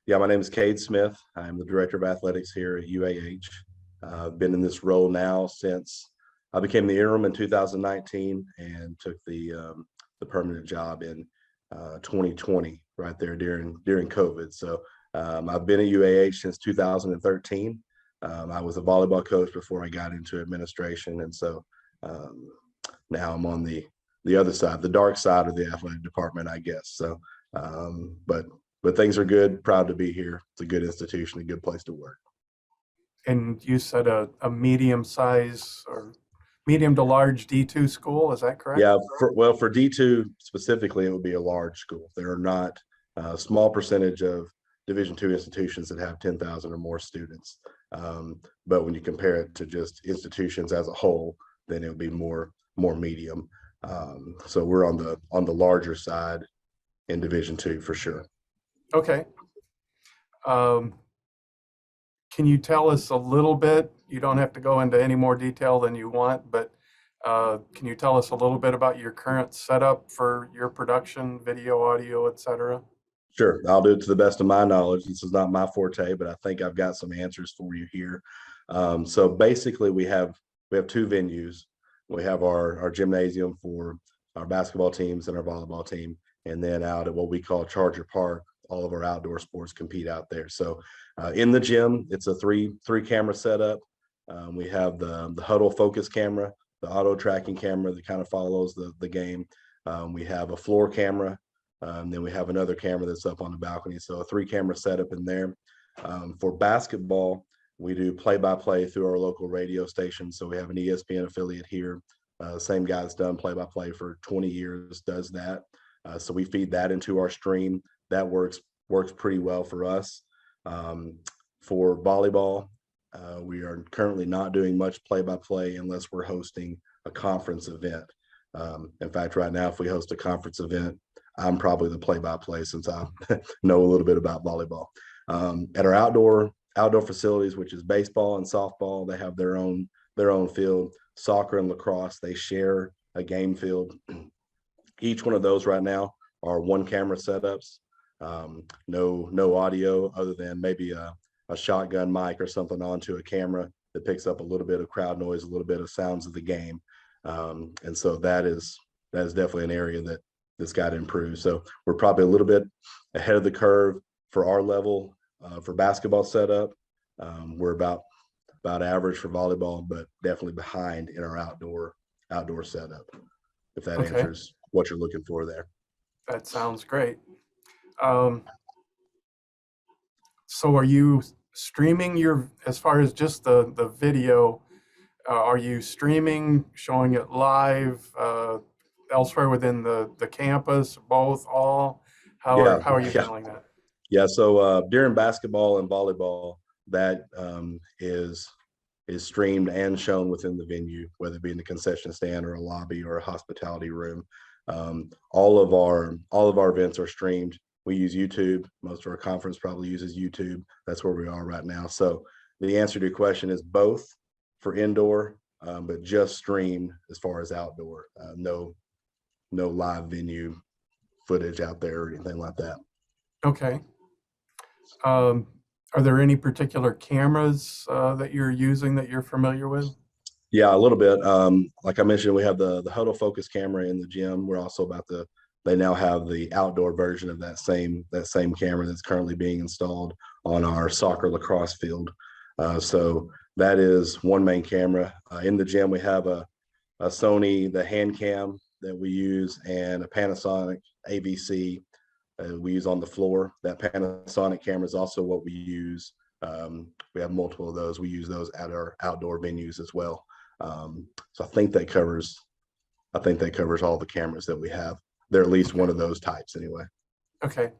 Yeah, my name is Cade Smith. I'm the Director of Athletics here at UAH. I've been in this role now since I became the interim in 2019 and took the permanent job in 2020, right there during COVID. So I've been at UAH since 2013. I was a volleyball coach before I got into administration, and so now I'm on the other side, the dark side of the athletic department, I guess. So, but things are good. Proud to be here. It's a good institution, a good place to work. And you said a medium size or medium to large D2 school, is that correct? Yeah, for D2 specifically, it would be a large school. There are not a small percentage of Division II institutions that have 10,000 or more students. But when you compare it to just institutions as a whole, then it would be more medium. So we're on the larger side in Division II for sure. Okay. Can you tell us a little bit? You don't have to go into any more detail than you want, but can you tell us a little bit about your current setup for your production, video, audio, etc.? Sure, I'll do it to the best of my knowledge. This is not my forte, but I think I've got some answers for you here. So basically, we have two venues. We have our gymnasium for our basketball teams and our volleyball team, and then out at what we call Charger Park, all of our outdoor sports compete out there. So in the gym, it's a three camera setup. We have the huddle focus camera, the auto tracking camera that kind of follows the game. We have a floor camera. Then we have another camera that's up on the balcony. So a 3-camera setup in there. For basketball, we do play-by-play through our local radio station. So we have an ESPN affiliate here. Same guy that's done play-by-play for 20 years does that. So we feed that into our stream. That works pretty well for us. For volleyball, we are currently not doing much play-by-play unless we're hosting a conference event. In fact, right now, if we host a conference event, I'm probably the play-by-play since I know a little bit about volleyball. At our outdoor facilities, which is baseball and softball, they have their own field. Soccer and lacrosse, they share a game field. Each one of those right now are 1-camera setups. No audio other than maybe a shotgun mic or something onto a camera that picks up a little bit of crowd noise, a little bit of sounds of the game. And so that is definitely an area that's got to improve. So we're probably a little bit ahead of the curve for our level for basketball setup. We're about average for volleyball, but definitely behind in our outdoor setup, if that answers what you're looking for there. That sounds great. So are you streaming as far as just the video, are you streaming, showing it live elsewhere within the campus, both, all? How are you handling that? Yeah, so during basketball and volleyball, that is streamed and shown within the venue, whether it be in the concession stand or a lobby or a hospitality room. All of our events are streamed. We use YouTube. Most of our conference probably uses YouTube. That's where we are right now. So the answer to your question is both for indoor, but just streamed as far as outdoor. No live venue footage out there or anything like that. Okay. Are there any particular cameras that you're using that you're familiar with? Yeah, a little bit. Like I mentioned, we have the huddle focus camera in the gym. We're also they now have the outdoor version of that same camera that's currently being installed on our soccer lacrosse field. So that is one main camera. In the gym, we have a Sony, the hand cam that we use, and a Panasonic AVC we use on the floor. That Panasonic camera is also what we use. We have multiple of those. We use those at our outdoor venues as well. So I think that covers all the cameras that we have. They're at least one of those types anyway. Okay.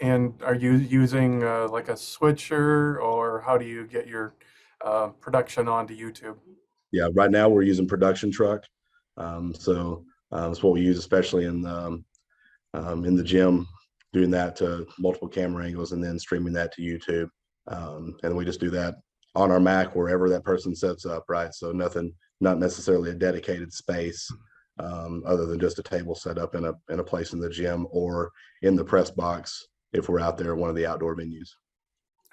And are you using like a switcher, or how do you get your production onto YouTube? Yeah, right now we're using Production Truck. So that's what we use, especially in the gym, doing that to multiple camera angles and then streaming that to YouTube. And we just do that on our Mac wherever that person sets up, right? So not necessarily a dedicated space other than just a table set up in a place in the gym or in the press box if we're out there at one of the outdoor venues.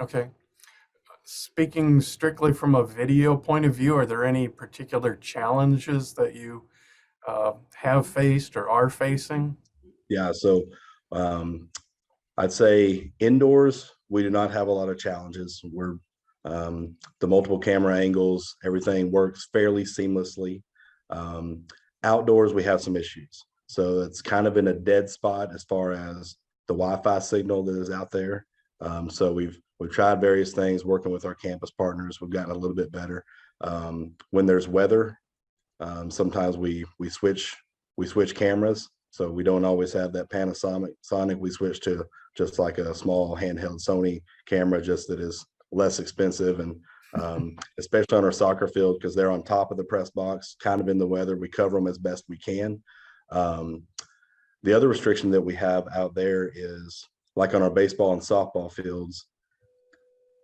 Okay. Speaking strictly from a video point of view, are there any particular challenges that you have faced or are facing? Yeah, so um, I'd say indoors, we do not have a lot of challenges. The multiple camera angles, everything works fairly seamlessly. Um, Outdoors, we have some issues. So it's kind of in a dead spot as far as the Wi-Fi signal that is out there. So we've tried various things working with our campus partners. We've gotten a little bit better. When there's weather, sometimes we switch cameras, so we don't always have that Panasonic. We switch to just like a small handheld Sony camera, just that is less expensive, and especially on our soccer field because they're on top of the press box, kind of in the weather. We cover them as best we can. Um, the other restriction that we have out there is like on our baseball and softball fields,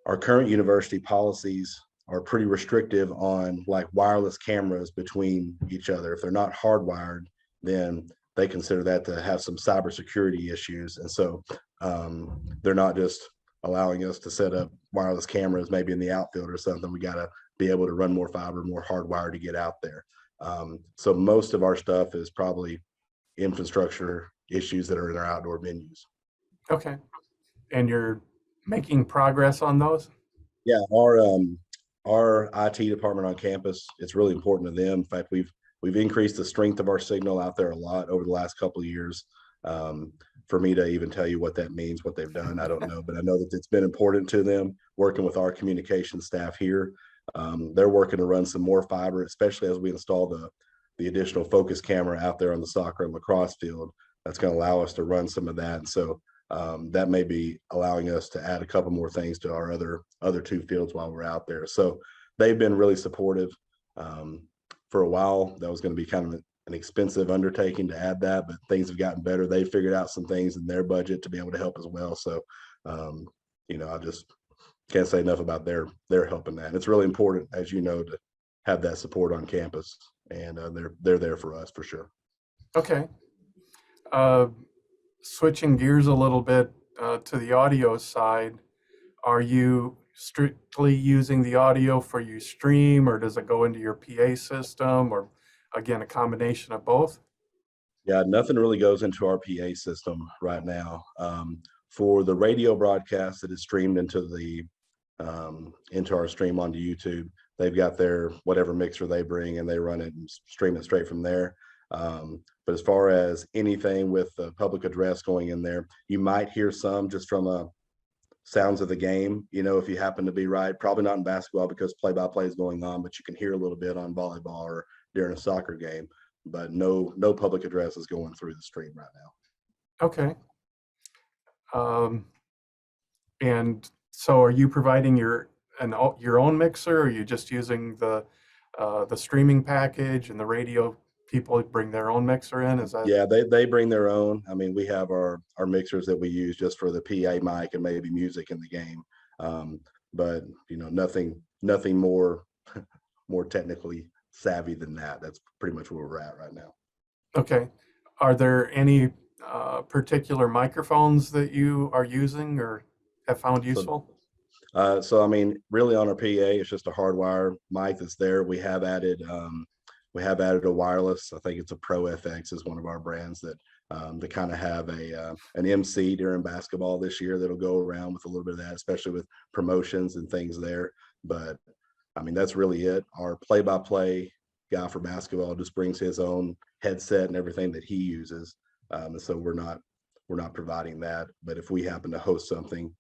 our current university policies are pretty restrictive on like wireless cameras between each other. If they're not hardwired, then they consider that to have some cybersecurity issues. And so they're not just allowing us to set up wireless cameras maybe in the outfield or something. We got to be able to run more fiber, more hardwire to get out there. So most of our stuff is probably infrastructure issues that are in our outdoor venues. Okay. And you're making progress on those? Yeah, our IT department on campus, it's really important to them. In fact, we've increased the strength of our signal out there a lot over the last couple of years. For me to even tell you what that means, what they've done, I don't know, but I know that it's been important to them working with our communication staff here. They're working to run some more fiber, especially as we install the additional focus camera out there on the soccer and lacrosse field. That's going to allow us to run some of that. And so that may be allowing us to add a couple more things to our other two fields while we're out there. So they've been really supportive. For a while, that was going to be kind of an expensive undertaking to add that, but things have gotten better. They figured out some things in their budget to be able to help as well. So, I just can't say enough about their help in that. It's really important, as you know, to have that support on campus, and they're there for us for sure. Okay. Uh, Switching gears a little bit to the audio side, are you strictly using the audio for your stream, or does it go into your PA system, or again, a combination of both? Yeah, nothing really goes into our PA system right now. For the radio broadcast that is streamed into our stream onto YouTube, they've got their whatever mixer they bring and they run it and stream it straight from there. But as far as anything with the public address going in there, you might hear some just from sounds of the game. If you happen to be right, probably not in basketball because play-by-play is going on, but you can hear a little bit on volleyball or during a soccer game. But no public address is going through the stream right now. Okay. And so are you providing your own mixer, or are you just using the streaming package and the radio people bring their own mixer in? Is that Yeah, they bring their own. I mean, we have our mixers that we use just for the PA mic and maybe music in the game. But nothing more more technically savvy than that. That's pretty much where we're at right now. okay? Are there any particular microphones that you are using or have found So useful? I mean, really on our PA, it's just a hardwire mic that's there. We have added a wireless. I think it's a Pro FX is one of our brands that they kind of have an MC during basketball this year that'll go around with a little bit of that, especially with promotions and things there. But I mean, that's really it. Our play-by-play guy for basketball just brings his own headset and everything that he uses, and so we're not providing that. But if we happen to host something,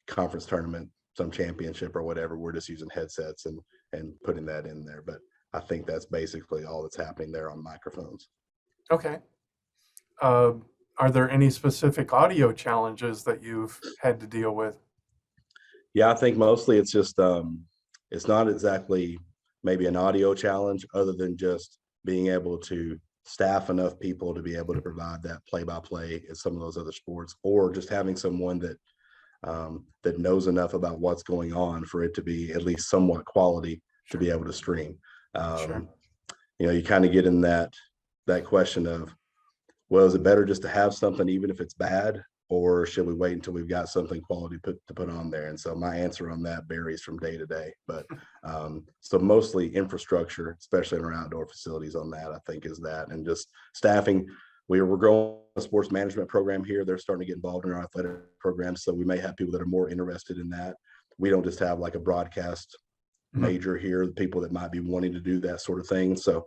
conference tournament, some championship or whatever, we're just using headsets and putting that in there. But I think that's basically all that's happening there on microphones. Okay. Uh, are there any specific audio challenges that you've had to deal with? Yeah, I think mostly it's just it's not exactly maybe an audio challenge other than just being able to staff enough people to be able to provide that play-by-play in some of those other sports, or just having someone that knows enough about what's going on for it to be at least somewhat quality to be able to stream. Sure. You kind of get in that question of, well, is it better just to have something even if it's bad, or should we wait until we've got something quality to put on there? And so my answer on that varies from day to day. But so mostly infrastructure, especially in our outdoor facilities on that, I think is that, and just staffing. We're growing a sports management program here. They're starting to get involved in our athletic programs. So we may have people that are more interested in that. We don't just have like a broadcast major here, the people that might be wanting to do that sort of thing. So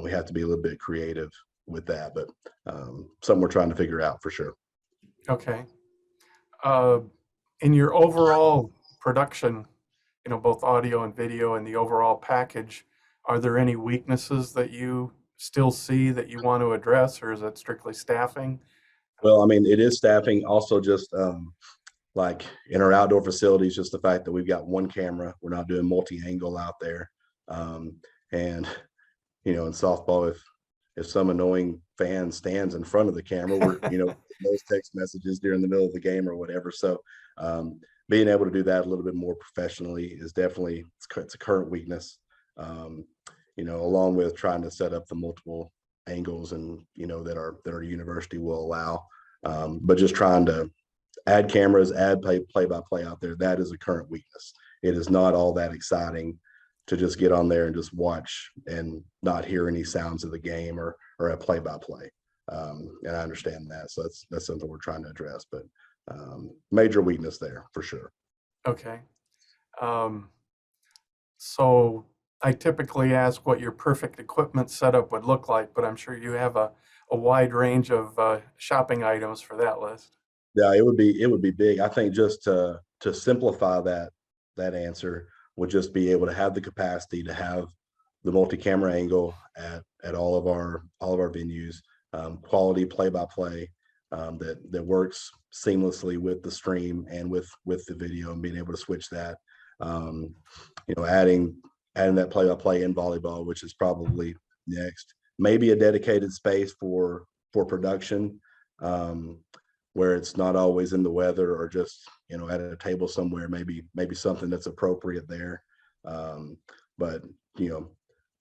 we have to be a little bit creative with that, but something we're trying to figure out for sure. Okay. In your overall production, both audio and video and the overall package, are there any weaknesses that you still see that you want to address, or is it strictly staffing? Well, I mean, it is staffing. Also, just like in our outdoor facilities, just the fact that we've got one camera, we're not doing multi-angle out there. And in softball, if some annoying fan stands in front of the camera, we're those text messages during the middle of the game or whatever. So being able to do that a little bit more professionally is definitely it's a current weakness. Along with trying to set up the multiple angles and that our university will allow, but just trying to add cameras, add play-by-play out there. That is a current weakness. It is not all that exciting to just get on there and just watch and not hear any sounds of the game or a play-by-play. And I understand that. So that's something we're trying to address, but major weakness there for sure. Okay. So I typically ask what your perfect equipment setup would look like, but I'm sure you have a wide range of shopping items for that list. Yeah, it would be big. I think just to simplify that answer would just be able to have the capacity to have the multi-camera angle at all of our venues, quality play-by-play that works seamlessly with the stream and with the video, and being able to switch that. Adding that play-by-play in volleyball, which is probably next. Maybe a dedicated space for production, where it's not always in the weather or just at a table somewhere. Maybe something that's appropriate there. But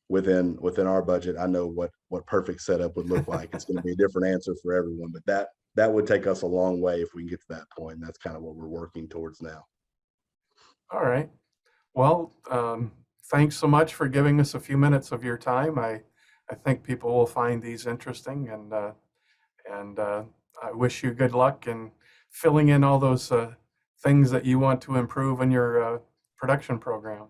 within our budget, I know what perfect setup would look like. It's going to be a different answer for everyone, but that would take us a long way if we can get to that point. And that's kind of what we're working towards now. All right. Well, thanks so much for giving us a few minutes of your time. I think people will find these interesting, and I wish you good luck in filling in all those things that you want to improve in your production program.